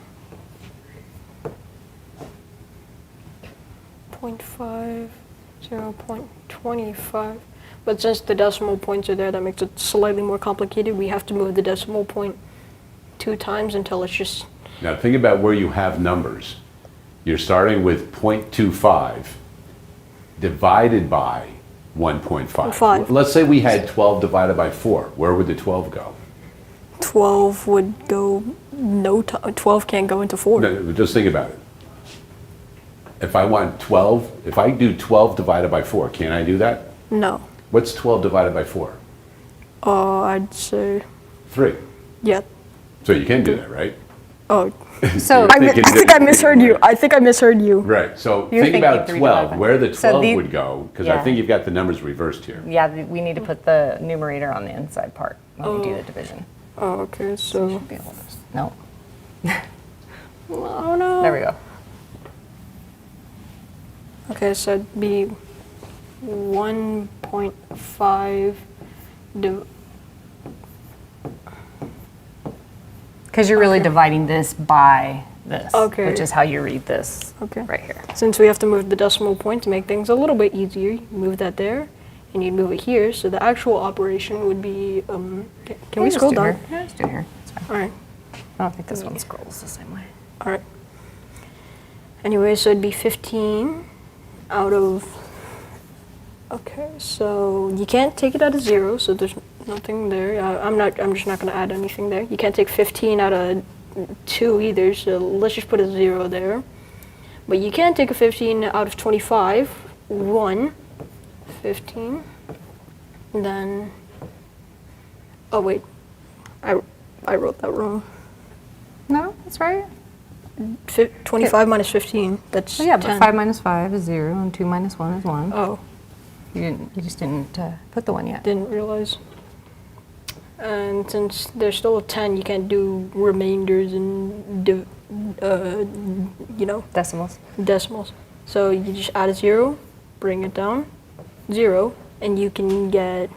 0.5, 0.25. But since the decimal points are there, that makes it slightly more complicated. We have to move the decimal point 2 times until it's just, Now think about where you have numbers. You're starting with 0.25 divided by 1.5. 5. Let's say we had 12 divided by 4. Where would the 12 go? 12 would go, 12 can't go into 4. No, just think about it. If I want 12, if I do 12 divided by 4, can I do that? No. What's 12 divided by 4? I'd say, 3. yeah. So you can do that, right? Oh, So You're thinking I think I differently. misheard you. I think I misheard you. Right, so You're think thinking about 3 12, divided by- where the So 12 the- would go, because I Yeah. think you've got the numbers reversed here. yeah, we need to put the numerator on the inside part when we do the division. Oh, okay, so, Be able to- No, oh no. there we go. Okay, so it'd be 1.5 Because you're really dividing this by this, Okay. which is how you read this Okay. right here. Since we have to move the decimal point to make things a little bit easier, you move that there, and you move it here. So the actual operation would be, can we Just scroll do down? here. Yeah, just do here. It's fine. All right, I don't think this one scrolls the same way. all right. Anyway, so it'd be 15 out of Okay, so you can't take it out of 0, so there's nothing there. I'm just not going to add anything there. You can't take 15 out of 2 either, so let's just put a 0 there. But you can take a 15 out of 25. 1, 15. And then, oh wait, I wrote that wrong. No, that's right. 25 minus 15, that's Oh, yeah, 10. but 5 minus 5 is 0, and 2 minus 1 is 1. Oh, You just didn't put the 1 yet. didn't realize. And since there's still a 10, you can't do remainders and Decimals. decimals. So you just add a 0, bring it down, 0, and you can get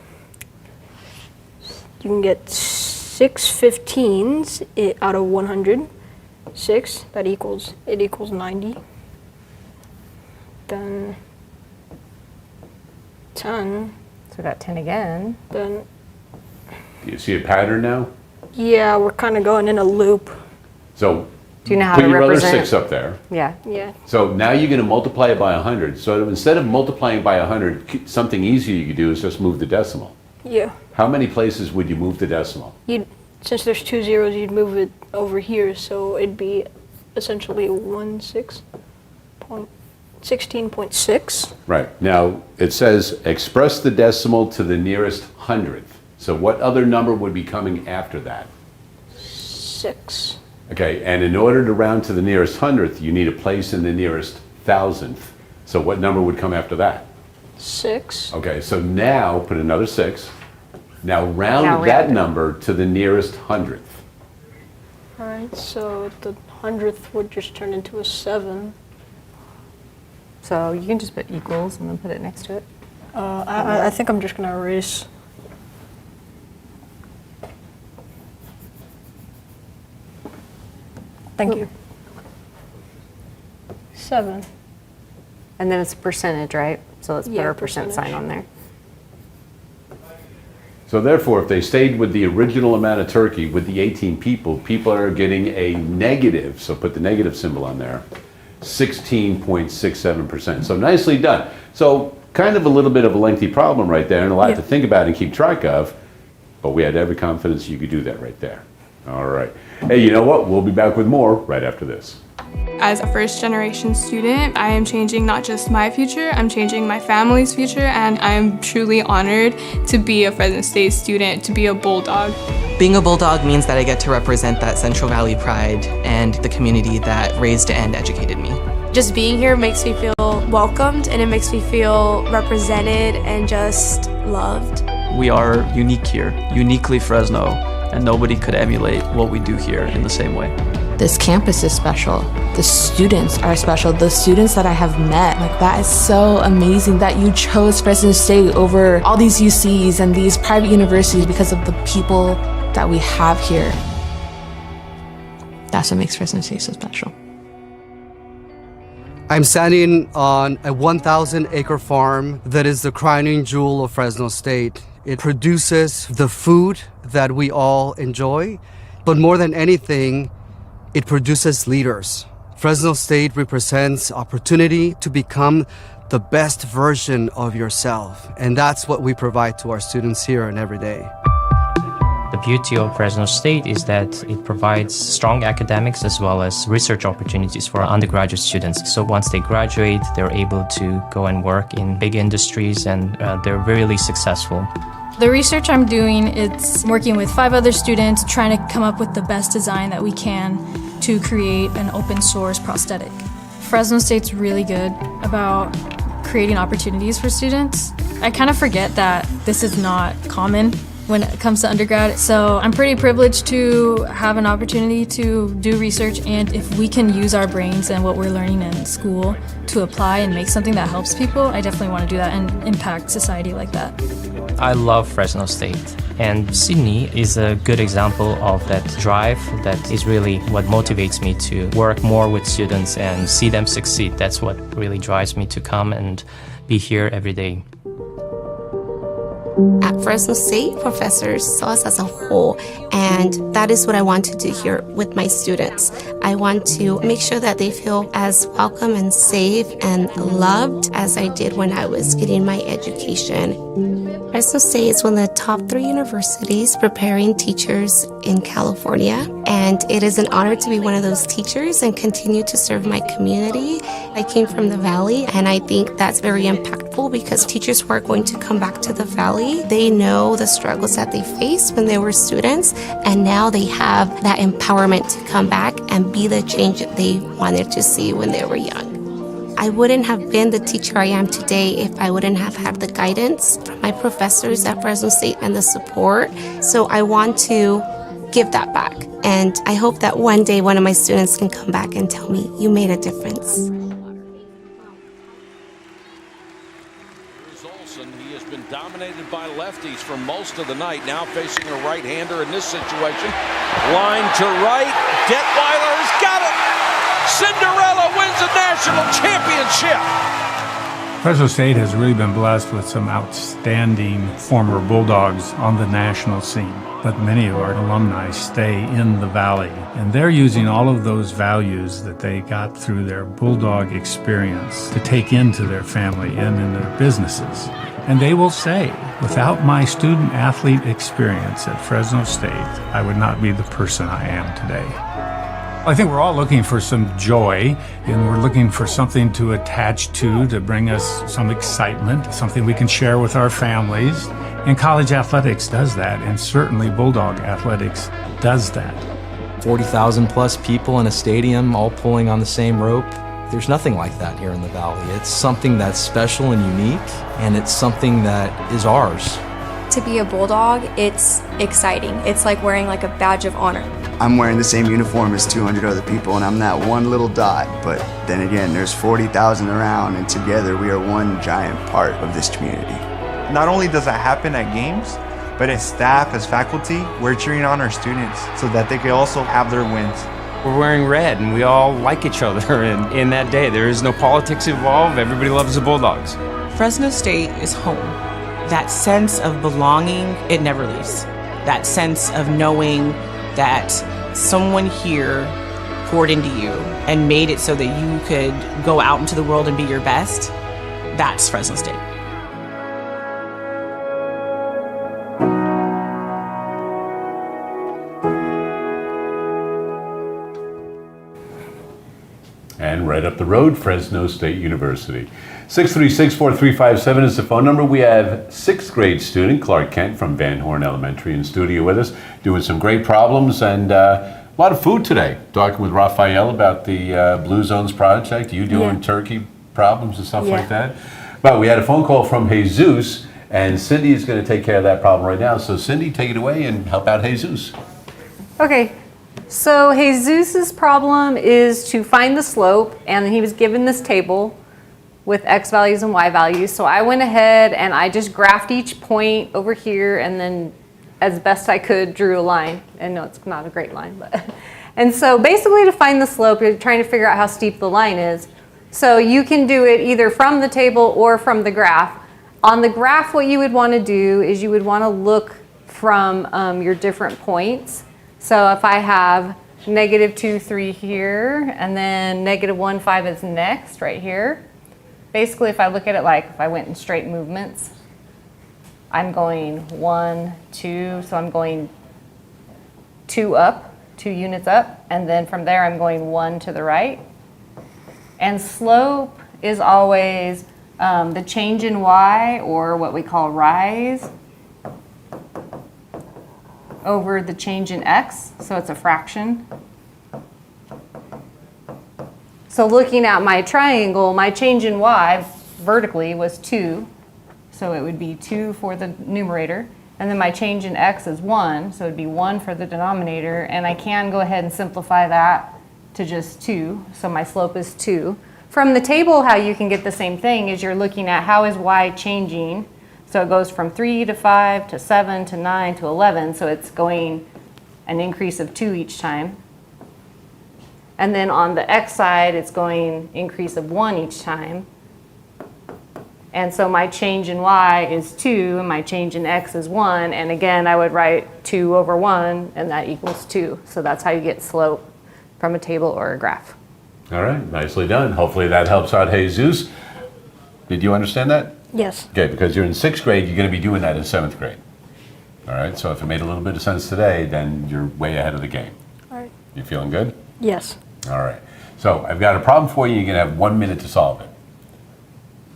6 15s out of 100. 6, it equals 90. Then 10, So we got 10 again. then Do you see a pattern now? yeah, we're kind of going in a loop. So Do you know how put to your other represent? 6 up there. Yeah. Yeah. So now you're going to multiply it by 100. So instead of multiplying by 100, something easier you could do is just move the decimal. Yeah. How many places would you move the decimal? Since there's 2 zeros, you'd move it over here, so it'd be essentially 16.6. Right. Now, it says express the decimal to the nearest hundredth. So what other number would be coming after that? 6. Okay, and in order to round to the nearest hundredth, you need a place in the nearest thousandth. So what number would come after that? 6. Okay, so now put another 6. Now round Now that round it. number to the nearest hundredth. All right, so the 100th would just turn into a 7. So you can just put equals and then put it next to it. I think I'm just gonna erase. Thank you. 7. And then it's a percentage, right? So let's put Yeah, our percent sign percentage. on there. So therefore, if they stayed with the original amount of turkey with the 18 people, people are getting a negative, so put the negative symbol on there, 16.67%. So nicely done. So kind of a little bit of a lengthy problem right there and a lot Yeah. to think about and keep track of, but we had every confidence you could do that right there. All right. Hey, you know what? We'll be back with more right after this. As a first-generation student, I am changing not just my future, I'm changing my family's future, and I am truly honored to be a Fresno State student, to be a Bulldog. Being a Bulldog means that I get to represent that Central Valley pride and the community that raised and educated me. Just being here makes me feel welcomed, and it makes me feel represented and just loved. We are unique here, uniquely Fresno, and nobody could emulate what we do here in the same way. This campus is special. The students are special. The students that I have met, like that is so amazing that you chose Fresno State over all these UCs and these private universities because of the people that we have here. That's what makes Fresno State so special. I'm standing on a 1,000-acre farm that is the crowning jewel of Fresno State. It produces the food that we all enjoy, but more than anything, it produces leaders. Fresno State represents opportunity to become the best version of yourself, and that's what we provide to our students here and every day. The beauty of Fresno State is that it provides strong academics as well as research opportunities for undergraduate students. So once they graduate, they're able to go and work in big industries, and they're really successful. The research I'm doing, it's working with 5 other students, trying to come up with the best design that we can to create an open source prosthetic. Fresno State's really good about creating opportunities for students. I kind of forget that this is not common when it comes to undergrad. So I'm pretty privileged to have an opportunity to do research, and if we can use our brains and what we're learning in school to apply and make something that helps people, I definitely want to do that and impact society like that. I love Fresno State, and Sydney is a good example of that drive that is really what motivates me to work more with students and see them succeed. That's what really drives me to come and be here every day. At Fresno State, professors saw us as a whole, and that is what I want to do here with my students. I want to make sure that they feel as welcome and safe and loved as I did when I was getting my education. Fresno State is one of the top 3 universities preparing teachers in California, and it is an honor to be one of those teachers and continue to serve my community. I came from the Valley, and I think that's very impactful because teachers who are going to come back to the Valley, they know the struggles that they faced when they were students, and now they have that empowerment to come back and be the change that they wanted to see when they were young. I wouldn't have been the teacher I am today if I wouldn't have had the guidance from my professors at Fresno State and the support. So I want to give that back. And I hope that one day one of my students can come back and tell me, you made a difference. He has been dominated by lefties for most of the night, now facing a right-hander in this situation. Line to right, Detweiler's got it! Cinderella wins the national championship! Fresno State has really been blessed with some outstanding former Bulldogs on the national scene, but many of our alumni stay in the Valley, and they're using all of those values that they got through their Bulldog experience to take into their family and in their businesses. And they will say, without my student-athlete experience at Fresno State, I would not be the person I am today. I think we're all looking for some joy, and we're looking for something to attach to bring us some excitement, something we can share with our families. And college athletics does that, and certainly Bulldog athletics does that. 40,000 plus people in a stadium all pulling on the same rope. There's nothing like that here in the Valley. It's something that's special and unique, and it's something that is ours. To be a Bulldog, it's exciting. It's like wearing like a badge of honor. I'm wearing the same uniform as 200 other people, and I'm that one little dot. But then again, there's 40,000 around, and together we are one giant part of this community. Not only does that happen at games, but as staff, as faculty, we're cheering on our students so that they can also have their wins. We're wearing red, and we all like each other, and in that day, there is no politics involved. Everybody loves the Bulldogs. Fresno State is home. That sense of belonging, it never leaves. That sense of knowing that someone here poured into you and made it so that you could go out into the world and be your best, that's Fresno State. And right up the road, Fresno State University. 636-4357 is the phone number. We have 6th grade student Clark Kent from Van Horn Elementary in studio with us, doing some great problems and a lot of food today. Talking with Raphael about the Blue Zones project, you doing turkey problems and stuff like that. But we had a phone call from Jesus, and Cindy is going to take care of that problem right now. So Cindy, take it away and help out Jesus. Okay. So Jesus's problem is to find the slope, and he was given this table with X values and Y values. So I went ahead and I just graphed each point over here, and then as best I could drew a line. And no, it's not a great line, but. And so basically to find the slope, you're trying to figure out how steep the line is. So you can do it either from the table or from the graph. On the graph, what you would want to do is you would want to look from your different points. So if I have -2, 3 here, and then -1, 5 is next right here. Basically, if I look at it like if I went in straight movements, I'm going 1, 2, so I'm going 2 up, 2 units up, and then from there I'm going 1 to the right. And slope is always the change in Y, or what we call rise, over the change in X, so it's a fraction. So looking at my triangle, my change in Y vertically was 2, so it would be 2 for the numerator, and then my change in X is 1, so it would be 1 for the denominator, and I can go ahead and simplify that to just 2, so my slope is 2. From the table, how you can get the same thing is you're looking at how is Y changing. So it goes from 3 to 5 to 7 to 9 to 11. So it's going an increase of 2 each time. And then on the X side, it's going increase of 1 each time. And so my change in y is 2, and my change in x is 1. And again, I would write 2 over 1, and that equals 2. So that's how you get slope from a table or a graph. All right, nicely done. Hopefully that helps out Jesus. Did you understand that? Yes. Okay, because you're in 6th grade, you're going to be doing that in 7th grade. All right, so if it made a little bit of sense today, then you're way ahead of the game. All right. You feeling good? Yes. All right. So I've got a problem for you. You're going to have 1 minute to solve it.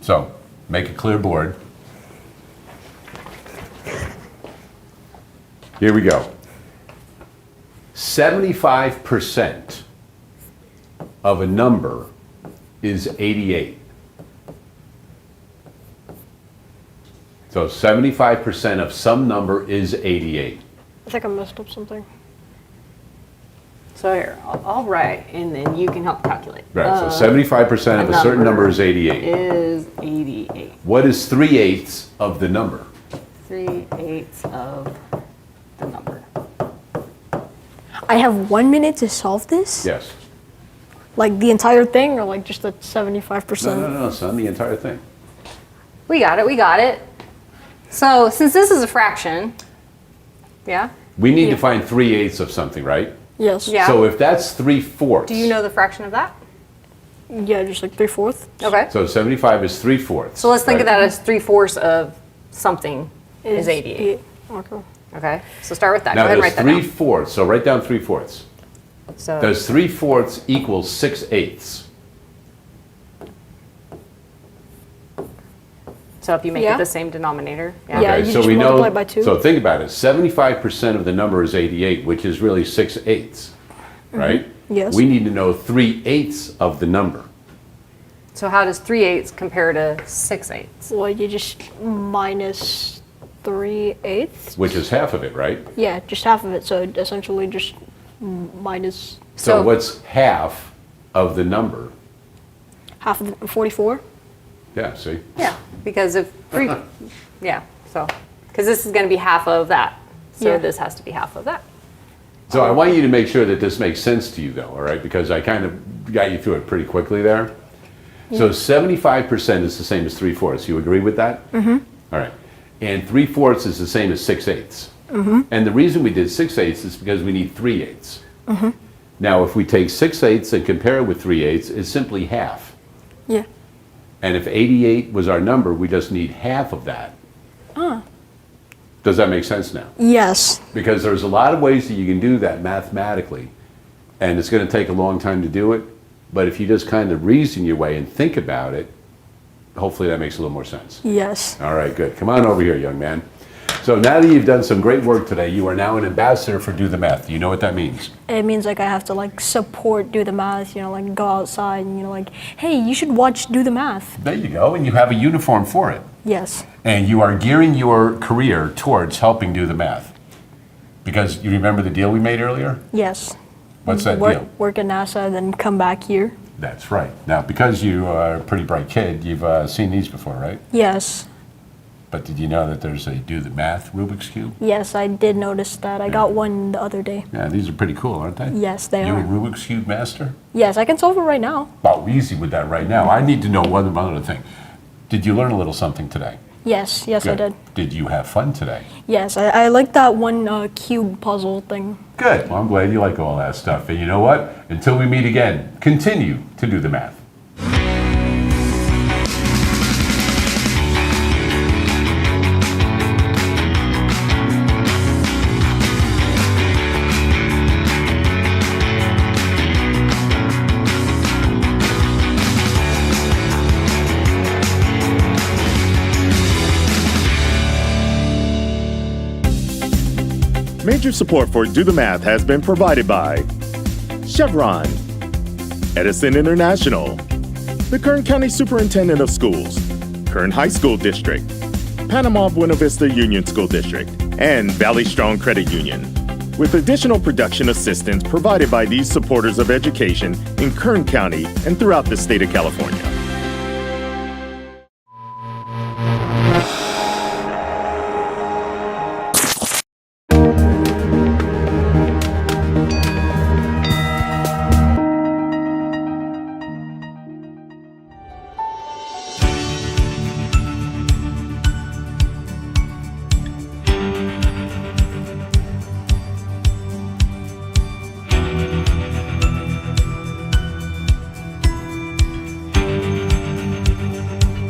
So make a clear board. Here we go. 75% of a number is 88. So 75% of some number is 88. I think I messed up something. So here, I'll write, and then you can help calculate. Right, so 75% of a certain number is 88. Is 88. What is 3/8 of the number? 3/8 of the number. I have 1 minute to solve this? Yes. Like the entire thing, or like just the 75%? No, son, the entire thing. We got it. So since this is a fraction, yeah? We need to find 3/8 of something, right? Yes. Yeah. So if that's 3/4. Do you know the fraction of that? Yeah, just like 3/4. Okay. So 75 is 3/4. So let's think of that as 3/4 of something is 88. Okay. Okay, so start with that. Now Go ahead and there's write that down. 3/4, so write down 3/4. So Does 3/4 equal 6/8? So if you make it the same denominator. Yeah. Yeah, you so just we know. multiply by 2. So think about it. 75% of the number is 88, which is really 6/8, right? Yes. We need to know 3/8 of the number. So how does 3/8 compare to 6/8? Well, you just minus 3/8. Which is half of it, right? Yeah, just half of it. So essentially just minus So what's half of the number? half of the 44. Yeah, see? Yeah, because if because this is going to be half of that. So Yeah. this has to be half of that. So I want you to make sure that this makes sense to you, though, all right? Because I kind of got you through it pretty quickly there. So 75% is the same as 3/4. You agree with that? Mm-hmm. All right. And 3/4 is the same as 6/8. Mm-hmm. And the reason we did 6/8 is because we need 3/8. Mm-hmm. Now, if we take 6/8 and compare it with 3/8, it's simply half. Yeah. And if 88 was our number, we just need half of that. Ah. Does that make sense now? Yes. Because there's a lot of ways that you can do that mathematically, and it's going to take a long time to do it. But if you just kind of reason your way and think about it, hopefully that makes a little more sense. Yes. All right, good. Come on over here, young man. So now that you've done some great work today, you are now an ambassador for Do the Math. Do you know what that means? It means like I have to like support Do the Math, like go outside and like, hey, you should watch Do the Math. There you go, and you have a uniform for it. Yes. And you are gearing your career towards helping Do the Math. Because you remember the deal we made earlier? Yes. What's that deal? Work at NASA, then come back here. That's right. Now, because you are a pretty bright kid, you've seen these before, right? Yes. But did you know that there's a Do the Math Rubik's Cube? Yes, I did notice that. I got one the other day. Yeah, these are pretty cool, aren't they? Yes, they You're are. a Rubik's Cube master? Yes, I can solve it right now. Well, easy with that right now. I need to know one other thing. Did you learn a little something today? Yes, I Good. did. Did you have fun today? Yes, I like that one cube puzzle thing. Good. Well, I'm glad you like all that stuff. And you know what? Until we meet again, continue to do the math. Major support for Do the Math has been provided by Chevron, Edison International, the Kern County Superintendent of Schools, Kern High School District, Panama Buena Vista Union School District, and Valley Strong Credit Union, with additional production assistance provided by these supporters of education in Kern County and throughout the state of California.